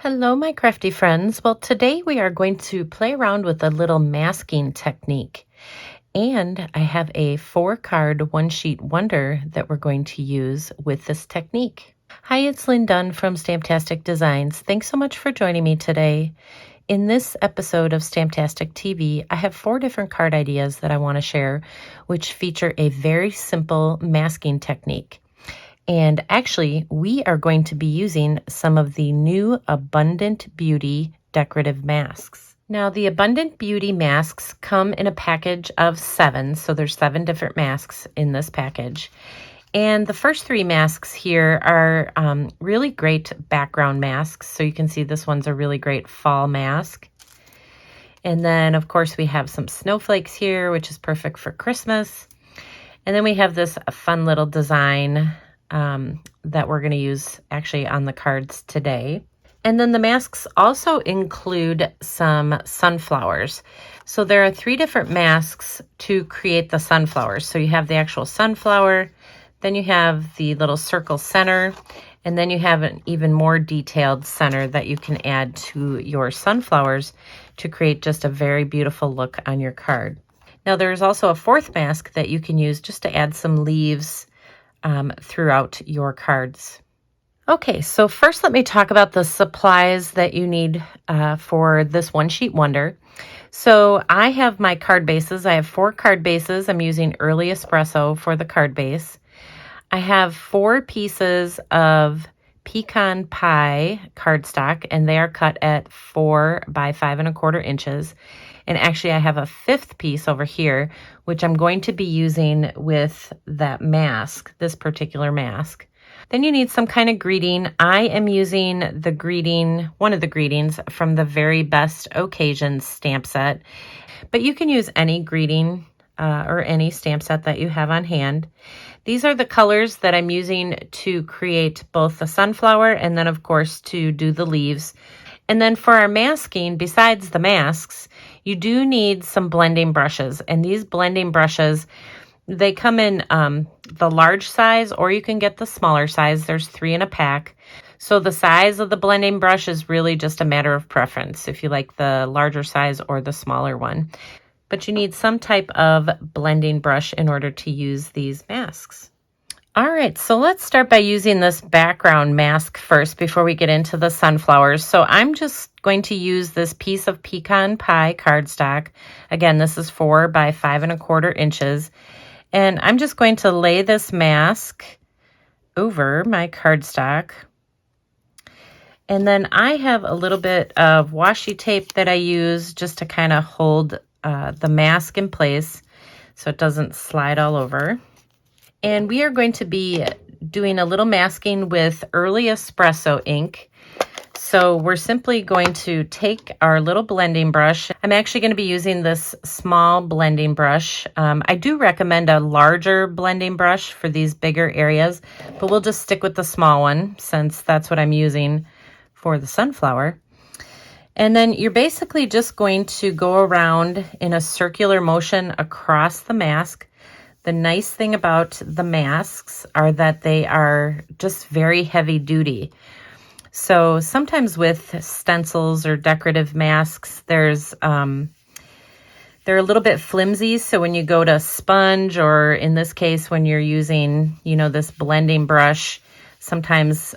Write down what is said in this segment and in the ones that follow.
Hello, my crafty friends. Well, today we are going to play around with a little masking technique. And I have a 4-card one-sheet wonder that we're going to use with this technique. Hi, it's Lynn Dunn from Stamptastic Designs. Thanks so much for joining me today. In this episode of Stamptastic TV, I have 4 different card ideas that I want to share, which feature a very simple masking technique. And actually, we are going to be using some of the new Abundant Beauty Decorative Masks. Now, the Abundant Beauty masks come in a package of 7, so there's 7 different masks in this package. And the first 3 masks here are really great background masks. So you can see this one's a really great fall mask. And then, of course, we have some snowflakes here, which is perfect for Christmas. And then we have this fun little design that we're going to use actually on the cards today. And then the masks also include some sunflowers. So there are 3 different masks to create the sunflowers. So you have the actual sunflower, then you have the little circle center, and then you have an even more detailed center that you can add to your sunflowers to create just a very beautiful look on your card. Now there's also a 4th mask that you can use just to add some leaves throughout your cards. Okay, so first let me talk about the supplies that you need for this one-sheet wonder. So I have my card bases. I have 4 card bases. I'm using Early Espresso for the card base. I have 4 pieces of Pecan Pie cardstock, and they are cut at 4 by 5 1/4 inches. And actually I have a 5th piece over here, which I'm going to be using with that mask, this particular mask. Then you need some kind of greeting. I am using the greeting, one of the greetings from the Very Best Occasions stamp set, but you can use any greeting or any stamp set that you have on hand. These are the colors that I'm using to create both the sunflower and then of course to do the leaves. And then for our masking, besides the masks, you do need some blending brushes. And these blending brushes, they come in the large size, or you can get the smaller size. There's 3 in a pack. So the size of the blending brush is really just a matter of preference, if you like the larger size or the smaller one. But you need some type of blending brush in order to use these masks. All right, so let's start by using this background mask first before we get into the sunflowers. So I'm just going to use this piece of Pecan Pie cardstock. Again, this is 4 by 5 1/4 inches. And I'm just going to lay this mask over my cardstock. And then I have a little bit of washi tape that I use just to kind of hold the mask in place so it doesn't slide all over. And we are going to be doing a little masking with Early Espresso ink. So we're simply going to take our little blending brush. I'm actually going to be using this small blending brush. I do recommend a larger blending brush for these bigger areas, but we'll just stick with the small one since that's what I'm using for the sunflower. And then you're basically just going to go around in a circular motion across the mask. The nice thing about the masks are that they are just very heavy duty. So sometimes with stencils or decorative masks, they're a little bit flimsy. So when you go to sponge, or in this case, when you're using, this blending brush, sometimes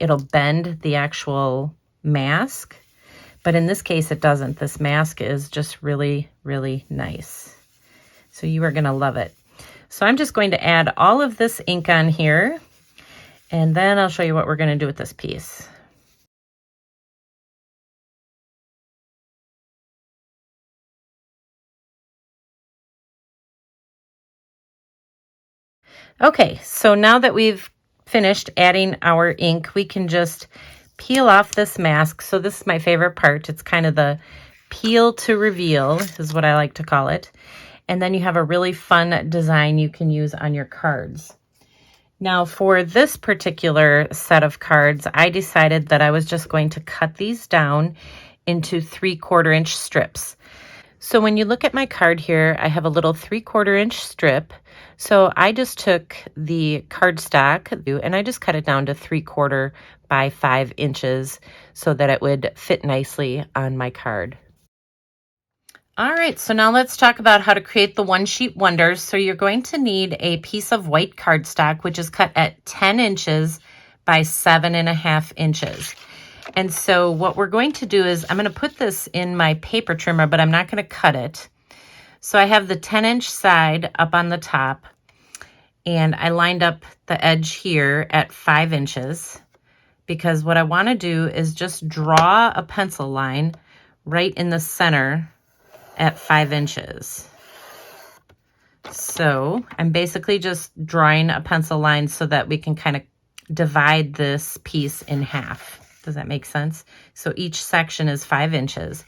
it'll bend the actual mask. But in this case, it doesn't. This mask is just really, really nice. So you are going to love it. So I'm just going to add all of this ink on here, and then I'll show you what we're going to do with this piece. Okay, so now that we've finished adding our ink, we can just peel off this mask. So this is my favorite part. It's kind of the peel to reveal is what I like to call it. And then you have a really fun design you can use on your cards. Now for this particular set of cards, I decided that I was just going to cut these down into 3/4 inch strips. So when you look at my card here, I have a little 3/4 inch strip. So I just took the cardstock and I just cut it down to 3/4 by 5 inches so that it would fit nicely on my card. All right, so now let's talk about how to create the one sheet wonders. So you're going to need a piece of white cardstock, which is cut at 10 inches by 7.5 inches. And so what we're going to do is I'm going to put this in my paper trimmer, but I'm not going to cut it. So I have the 10-inch side up on the top, and I lined up the edge here at 5 inches because what I want to do is just draw a pencil line right in the center at 5 inches. So I'm basically just drawing a pencil line so that we can kind of divide this piece in half. Does that make sense? So each section is 5 inches.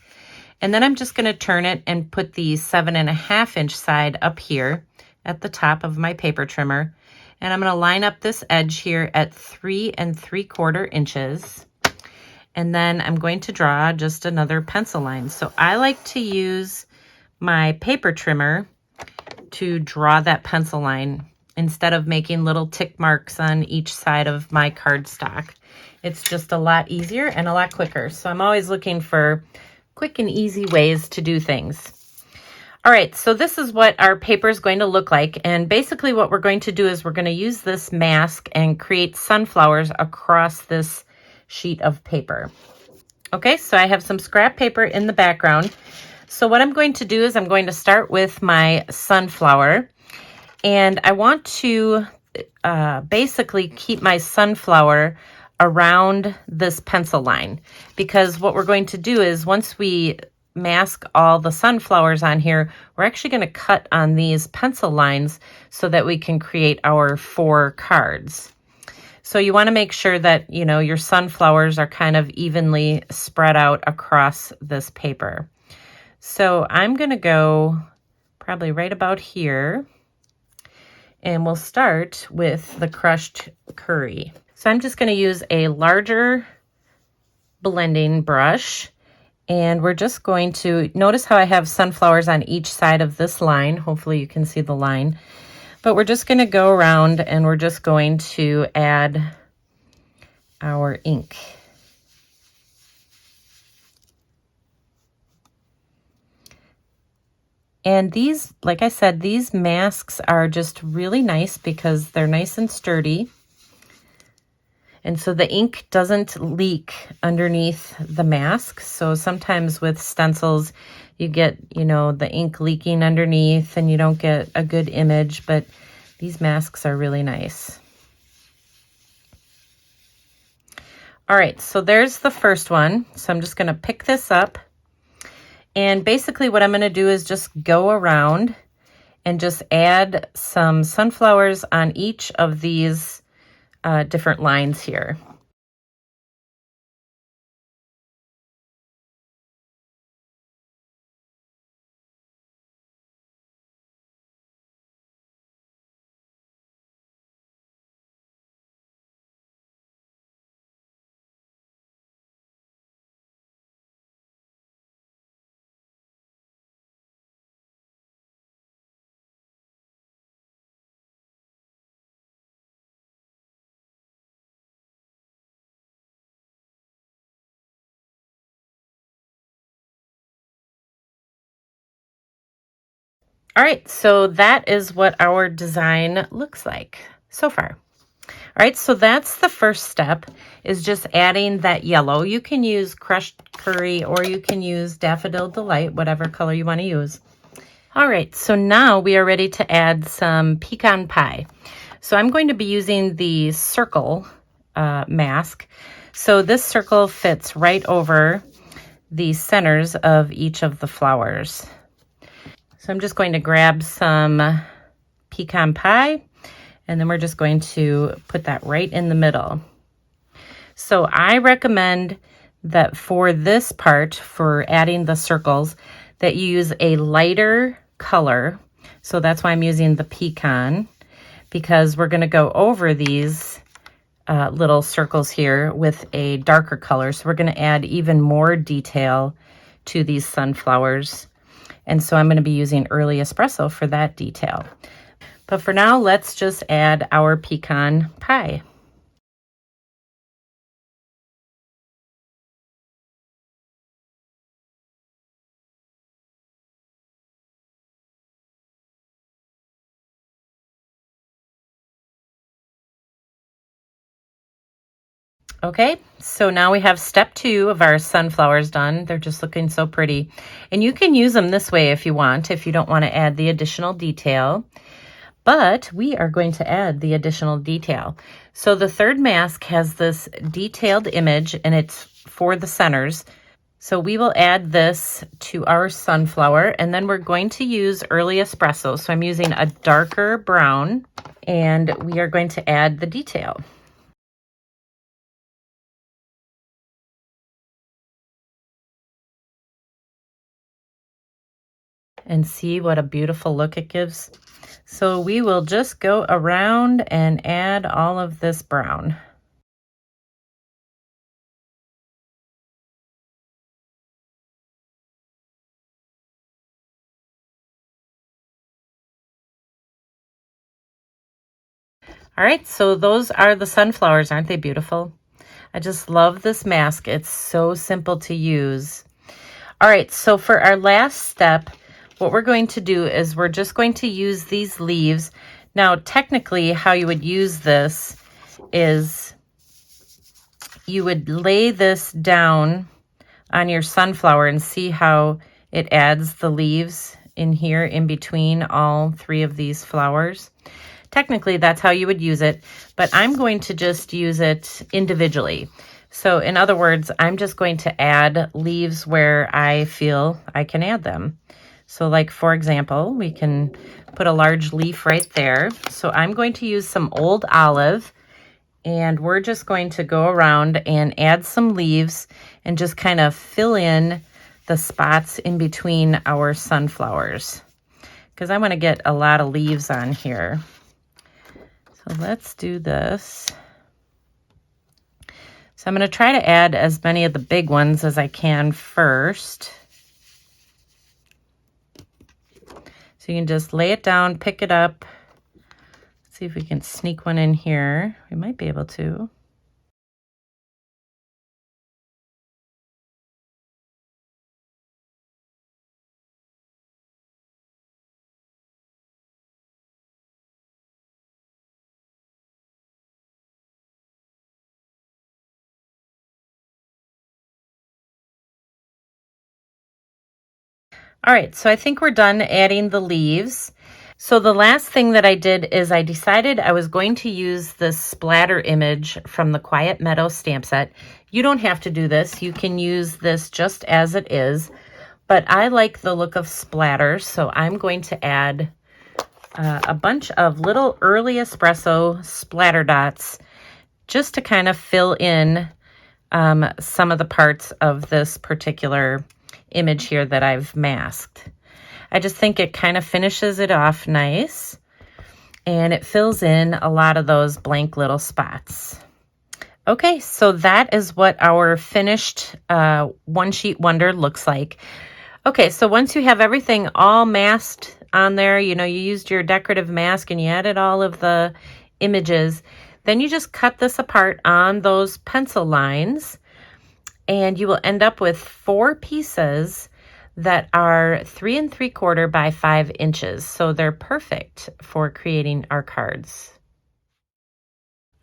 And then I'm just going to turn it and put the 7.5 inch side up here at the top of my paper trimmer. And I'm going to line up this edge here at 3 3/4 inches. And then I'm going to draw just another pencil line. So I like to use my paper trimmer to draw that pencil line instead of making little tick marks on each side of my cardstock. It's just a lot easier and a lot quicker. So I'm always looking for quick and easy ways to do things. All right, so this is what our paper is going to look like. And basically what we're going to do is we're going to use this mask and create sunflowers across this sheet of paper. Okay, so I have some scrap paper in the background. So what I'm going to do is I'm going to start with my sunflower. And I want to basically keep my sunflower around this pencil line, because what we're going to do is once we mask all the sunflowers on here, we're actually going to cut on these pencil lines so that we can create our 4 cards. So you want to make sure that, you know, your sunflowers are kind of evenly spread out across this paper. So I'm going to go probably right about here, and we'll start with the crushed curry. So I'm just going to use a larger blending brush, and we're just going to notice how I have sunflowers on each side of this line. Hopefully you can see the line. But we're just going to go around and we're just going to add our ink. And these, like I said, these masks are just really nice because they're nice and sturdy. And so the ink doesn't leak underneath the mask. So sometimes with stencils, you get, you know, the ink leaking underneath and you don't get a good image, but these masks are really nice. All right, so there's the first one. So I'm just going to pick this up. And basically what I'm going to do is just go around and just add some sunflowers on each of these different lines here. All right, so that is what our design looks like so far. All right, so that's the first step, is just adding that yellow. You can use crushed curry or you can use Daffodil Delight, whatever color you want to use. All right, so now we are ready to add some pecan pie. So I'm going to be using the circle mask. So this circle fits right over the centers of each of the flowers. So I'm just going to grab some pecan pie, and then we're just going to put that right in the middle. So I recommend that for this part, for adding the circles, that you use a lighter color. So that's why I'm using the pecan, because we're going to go over these little circles here with a darker color. So we're going to add even more detail to these sunflowers. And so I'm going to be using Early Espresso for that detail. But for now, let's just add our pecan pie. Okay, so now we have step 2 of our sunflowers done. They're just looking so pretty. And you can use them this way if you want, if you don't want to add the additional detail. But we are going to add the additional detail. So the third mask has this detailed image, and it's for the centers. So we will add this to our sunflower, and then we're going to use early espresso. So I'm using a darker brown, and we are going to add the detail. And see what a beautiful look it gives. So we will just go around and add all of this brown. All right, so those are the sunflowers. Aren't they beautiful? I just love this mask. It's so simple to use. All right, so for our last step, what we're going to do is we're just going to use these leaves. Now, technically, how you would use this is you would lay this down on your sunflower and see how it adds the leaves in here in between all 3 of these flowers. Technically, that's how you would use it, but I'm going to just use it individually. So in other words, I'm just going to add leaves where I feel I can add them. So like, for example, we can put a large leaf right there. So I'm going to use some old olive, and we're just going to go around and add some leaves and just kind of fill in the spots in between our sunflowers, because I want to get a lot of leaves on here. So let's do this. So I'm going to try to add as many of the big ones as I can first. So you can just lay it down, pick it up. Let's see if we can sneak one in here. We might be able to. All right, so I think we're done adding the leaves. So the last thing that I did is I decided I was going to use this splatter image from the Quiet Meadow stamp set. You don't have to do this. You can use this just as it is, but I like the look of splatter, so I'm going to add a bunch of little early espresso splatter dots just to kind of fill in some of the parts of this particular image here that I've masked. I just think it kind of finishes it off nice, and it fills in a lot of those blank little spots. Okay, so that is what our finished one sheet wonder looks like. Okay, so once you have everything all masked on there, you know, you used your decorative mask and you added all of the images, then you just cut this apart on those pencil lines, and you will end up with 4 pieces that are 3 3/4 by 5 inches. So they're perfect for creating our cards.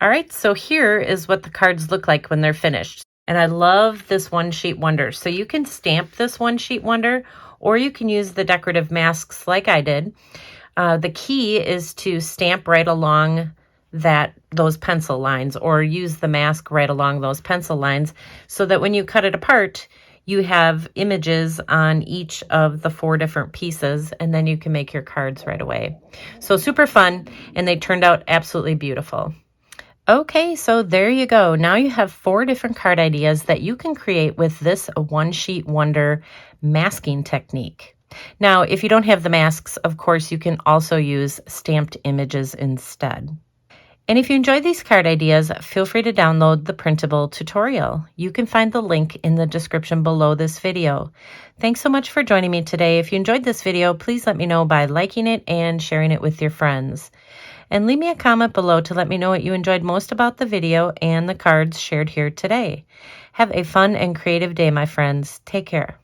All right, so here is what the cards look like when they're finished. And I love this one sheet wonder. So you can stamp this one sheet wonder, or you can use the decorative masks like I did. The key is to stamp right along those pencil lines, or use the mask right along those pencil lines, so that when you cut it apart, you have images on each of the 4 different pieces, and then you can make your cards right away. So super fun, and they turned out absolutely beautiful. Okay, so there you go. Now you have 4 different card ideas that you can create with this one sheet wonder masking technique. Now, if you don't have the masks, of course, you can also use stamped images instead. And if you enjoyed these card ideas, feel free to download the printable tutorial. You can find the link in the description below this video. Thanks so much for joining me today. If you enjoyed this video, please let me know by liking it and sharing it with your friends. And leave me a comment below to let me know what you enjoyed most about the video and the cards shared here today. Have a fun and creative day, my friends. Take care.